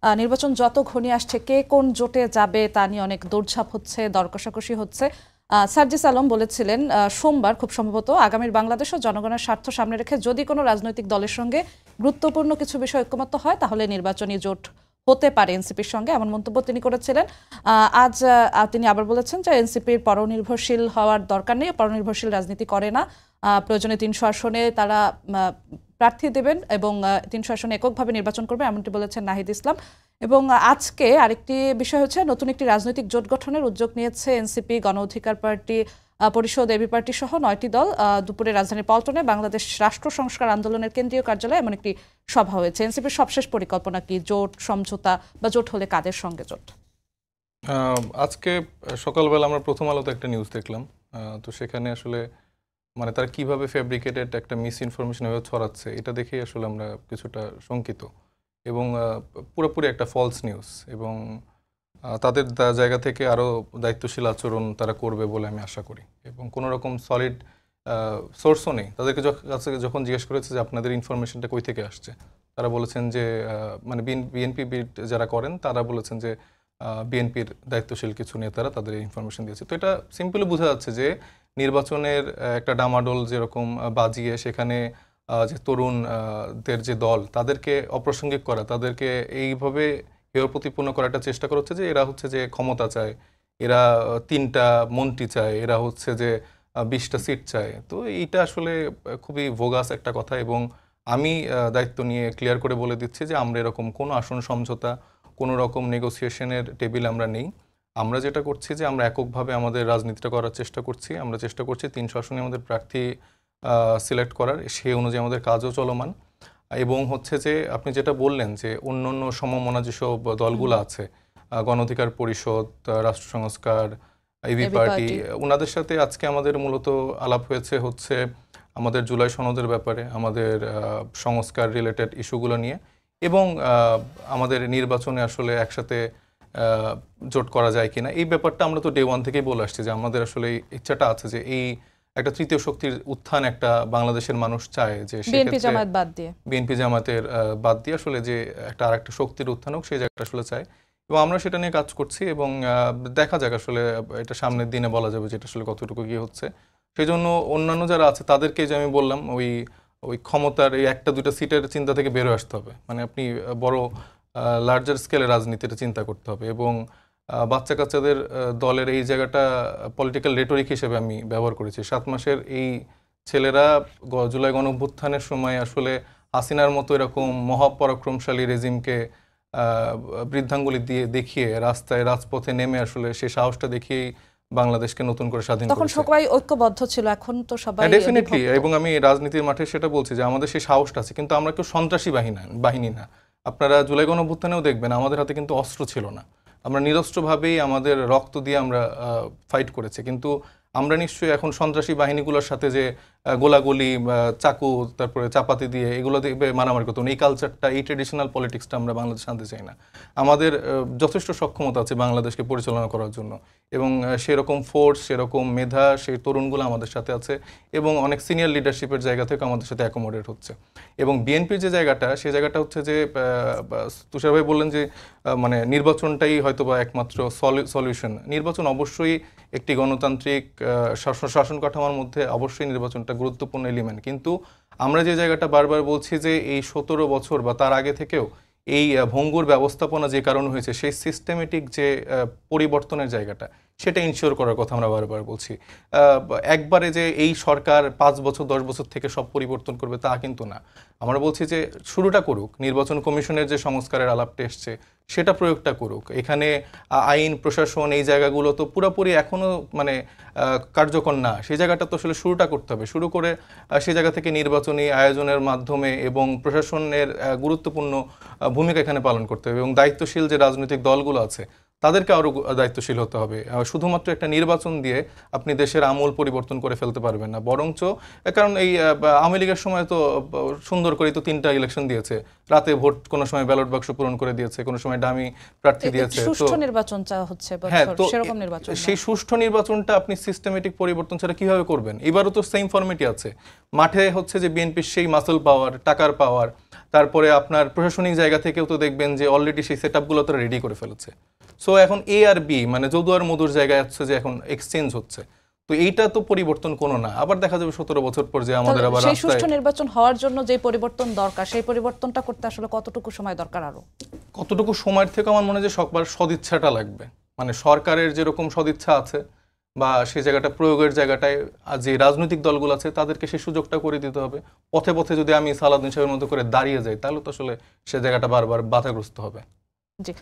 নির্বাচন যত ঘনিয়ে আসছে কে কোন জোটে যাবে তা নিয়ে অনেক দৌড়ঝাঁপ হচ্ছে, দরকষাকষি হচ্ছে। সার্জিস আলম বলেছিলেন সোমবার খুব সম্ভবত আগামীর বাংলাদেশ ও জনগণের স্বার্থ সামনে রেখে যদি কোনো রাজনৈতিক দলের সঙ্গে গুরুত্বপূর্ণ কিছু বিষয় ঐকমত্য হয় তাহলে নির্বাচনী জোট হতে পারে এনসিপির সঙ্গে, এমন মন্তব্য তিনি করেছিলেন। আজ তিনি আবার বলেছেন যে এনসিপির পরনির্ভরশীল হওয়ার দরকার নেই, পরনির্ভরশীল রাজনীতি করে না। প্রয়োজনে ৩০০ আসনে তারা প্রার্থী দেবেন এবং ৩০০ আসনে এককভাবে নির্বাচন করবে, এমনটি বলেছেন নাহিদ ইসলাম। এবং আজকে আরেকটি বিষয় হচ্ছে নতুন একটি রাজনৈতিক জোট গঠনের উদ্যোগ নিয়েছে এনসিপি, গণ অধিকার পার্টি, পরিষদ, এবি পার্টি সহ ৯টি দল। দুপুরে রাজধানীর পল্টনে বাংলাদেশ রাষ্ট্র সংস্কার আন্দোলনের কেন্দ্রীয় কার্যালয়ে এমন একটি সভা হয়েছে। এনসিপির সবশেষ পরিকল্পনা কি? জোট, সমঝোতা বা জোট হলে কাদের সঙ্গে জোট? আজকে সকালবেলা আমরা প্রথম আলোতে একটা নিউজ দেখলাম, তো সেখানে আসলে মানে তারা কিভাবে ফ্যাব্রিকেটেড একটা মিস ইনফরমেশন এভাবে ছড়াচ্ছে এটা দেখেই আসলে আমরা কিছুটা শঙ্কিত এবং পুরোপুরি একটা ফলস নিউজ। এবং তাদের জায়গা থেকে আরও দায়িত্বশীল আচরণ তারা করবে বলে আমি আশা করি। এবং কোনো রকম সলিড সোর্সও নেই। তাদেরকে কাছে যখন জিজ্ঞেস করেছে যে আপনাদের ইনফরমেশনটা কই থেকে আসছে, তারা বলেছেন যে মানে বিএনপি বিট যারা করেন তারা বলেছেন যে বিএনপির দায়িত্বশীল কিছু নেতারা তাদের ইনফরমেশন দিয়েছে। তো এটা সিম্পলি বোঝা যাচ্ছে যে নির্বাচনের একটা ডামাডোল যেরকম বাজিয়ে সেখানে যে তরুণদের যে দল তাদেরকে অপ্রাসঙ্গিক করা, তাদেরকে এইভাবে হেয় প্রতিপন্ন করার একটা চেষ্টা করা হচ্ছে যে এরা হচ্ছে যে ক্ষমতা চায়, এরা ৩টা মন্ত্রী চায়, এরা হচ্ছে যে ২০টা সিট চায়। তো এইটা আসলে খুবই ভোগাস একটা কথা। এবং আমি দায়িত্ব নিয়ে ক্লিয়ার করে বলে দিচ্ছি যে আমরা এরকম কোনো আসন সমঝোতা, কোনো রকম নেগোসিয়েশনের টেবিল আমরা নেই। আমরা যেটা করছি যে আমরা এককভাবে আমাদের রাজনীতিটা করার চেষ্টা করছি। আমরা চেষ্টা করছি ৩০০ আসনে আমাদের প্রার্থী সিলেক্ট করার, সেই অনুযায়ী আমাদের কাজও চলমান। এবং হচ্ছে যে আপনি যেটা বললেন যে অন্য সমমনা যেসব দলগুলো আছে, গণ অধিকার পরিষদ, রাষ্ট্র সংস্কার, এবি পার্টি, ওনাদের সাথে আজকে আমাদের মূলত আলাপ হয়েছে হচ্ছে আমাদের জুলাই সনদের ব্যাপারে, আমাদের সংস্কার রিলেটেড ইস্যুগুলো নিয়ে এবং আমাদের নির্বাচনে আসলে একসাথে জোট করা যায় কিনা এই ব্যাপারটা আমরা তো ডে ওয়ান থেকেই বলে আসছি যে আমাদের আসলে ইচ্ছাটা আছে যে এই একটা তৃতীয় শক্তির উত্থান একটা বাংলাদেশের মানুষ চায়, যে বিএনপি জামাতের বাদ দিয়ে আসলে যে একটা আরেকটা শক্তির উত্থান হোক সেই জায়গাটা আসলে চায়। এবং আমরা সেটা নিয়ে কাজ করছি এবং দেখা যাক আসলে এটা সামনের দিনে বলা যাবে যে এটা আসলে কতটুকু কি হচ্ছে। সেই জন্য অন্যান্য যারা আছে তাদেরকে যে আমি বললাম ওই ক্ষমতার এই একটা দুইটা সিটের চিন্তা থেকে বেরোয় আসতে হবে। মানে আপনি বড় লার্জার স্কেলে রাজনীতিটা চিন্তা করতে হবে। এবং বাচ্চা কাচ্চাদের দলের এই জায়গাটা পলিটিক্যাল রেটরিক হিসেবে আমি ব্যবহার করেছি। 7 মাসের এই ছেলেরা জুলাই গণঅভ্যুত্থানের সময় আসলে হাসিনার মতো এরকম মহাপরাক্রমশালী রেজিমকে বৃদ্ধাঙ্গুলি দিয়ে দেখিয়ে রাস্তায় রাজপথে নেমে আসলে সেই সাহসটা দেখিয়েই বাংলাদেশকে নতুন করে স্বাধীন করেছে। তখন সবাই ঐক্যবদ্ধ ছিল, এখন তো সবাই ডেফিনেটলি। এবং আমি রাজনীতির মাঠে সেটা বলছি যে আমাদের সেই সাহসটা আছে, কিন্তু আমরা কেউ সন্ত্রাসী বাহিনী না। আপনারা জুলাই গণঅভ্যুত্থানেও দেখবেন আমাদের হাতে কিন্তু অস্ত্র ছিল না, আমরা নিরস্ত্রভাবেই আমাদের রক্ত দিয়ে আমরা ফাইট করেছি। কিন্তু আমরা নিশ্চয়ই এখন সন্ত্রাসী বাহিনীগুলোর সাথে যে গোলাগুলি, চাকু, তারপরে চাপাতি দিয়ে এগুলো দেখবে মারামারি করতে, এই কালচারটা, এই ট্রেডিশনাল পলিটিক্সটা আমরা বাংলাদেশ আনতে চাই না। আমাদের যথেষ্ট সক্ষমতা আছে বাংলাদেশকে পরিচালনা করার জন্য এবং সেরকম ফোর্স, সেরকম মেধা, সেই তরুণগুলো আমাদের সাথে আছে এবং অনেক সিনিয়র লিডারশিপের জায়গা থেকে আমাদের সাথে অ্যাকোমোডেট হচ্ছে। এবং বিএনপির যে জায়গাটা, সেই জায়গাটা হচ্ছে যে তুষার ভাই বললেন যে মানে নির্বাচনটাই হয়তো বা একমাত্র সলিউশন। নির্বাচন অবশ্যই একটি গণতান্ত্রিক শাসন কাঠামোর মধ্যে অবশ্যই নির্বাচনটা গুরুত্বপূর্ণ এলিমেন্ট। কিন্তু আমরা যে জায়গাটা বারবার বলছি যে এই 17 বছর বা তার আগে থেকেও এই ভঙ্গুর ব্যবস্থাপনা যে কারণে হয়েছে, সেই সিস্টেমেটিক যে পরিবর্তনের জায়গাটা সেটা ইনশিওর করার কথা আমরা বারবার বলছি। একবারে যে এই সরকার 5 বছর 10 বছর থেকে সব পরিবর্তন করবে তা কিন্তু না। আমরা বলছি যে শুরুটা করুক, নির্বাচন কমিশনের যে সংস্কারের আলাপটা এসছে সেটা প্রয়োগটা করুক। এখানে আইন প্রশাসন এই জায়গাগুলো তো পুরোপুরি এখনও মানে কার্যকর না, সেই জায়গাটা তো আসলে শুরুটা করতে হবে। শুরু করে সেই জায়গা থেকে নির্বাচনী আয়োজনের মাধ্যমে এবং প্রশাসনের গুরুত্বপূর্ণ ভূমিকা এখানে পালন করতে হবে এবং দায়িত্বশীল যে রাজনৈতিক দলগুলো আছে তাদেরকে আরও দায়িত্বশীল হতে হবে। শুধুমাত্র একটা নির্বাচন দিয়ে আপনি দেশের আমূল পরিবর্তন করে ফেলতে পারবেন না, বরঞ্চ কারণ এই আওয়ামী লীগের সময় তো সুন্দর করেই তো 3টা ইলেকশন দিয়েছে, রাতে ভোট কোনো সময় ব্যালট বাক্স পূরণ করে দিয়েছে, কোনো সময় ডামি প্রার্থী দিয়েছে। সুষ্ঠু নির্বাচন চা হচ্ছে হ্যাঁ, তো সেরকম নির্বাচন সেই সুষ্ঠু নির্বাচনটা আপনি সিস্টেমেটিক পরিবর্তন ছাড়া কিভাবে করবেন? এবারও তো সেম ফরম্যাটই আছে, মাঠে হচ্ছে যে বিএনপির সেই মাসল পাওয়ার, টাকার পাওয়ার, তারপরে আপনার প্রশাসনিক জায়গা থেকেও তো দেখবেন যে অলরেডি সেই সেটআপগুলো তারা রেডি করে ফেলেছে। সো এখন এ আর বি মানে যদু আর মধুর জায়গায় হচ্ছে যে এখন এক্সচেঞ্জ হচ্ছে, তো এইটা তো পরিবর্তন কোনো না। আবার দেখা যাবে 17 বছর পর যে আমাদের আবার সেই সুষ্ঠু নির্বাচন হওয়ার জন্য যে পরিবর্তন দরকার, সেই পরিবর্তনটা করতে আসলে কতটুকু সময় দরকার? আরো কতটুকু সময়ের থেকে আমার মনে হয় যে সবার সদিচ্ছাটা লাগবে, মানে সরকারের যেরকম সদিচ্ছা আছে বা সেই জায়গাটা প্রয়োগের জায়গাটায় যে রাজনৈতিক দলগুলো আছে তাদেরকে সেই সুযোগটা করে দিতে হবে। পথে পথে যদি আমি সালাউদ্দিন সাহেবের মতো করে দাঁড়িয়ে যাই তাহলে তো আসলে সে জায়গাটা বারবার বাধাগ্রস্ত হবে। জি।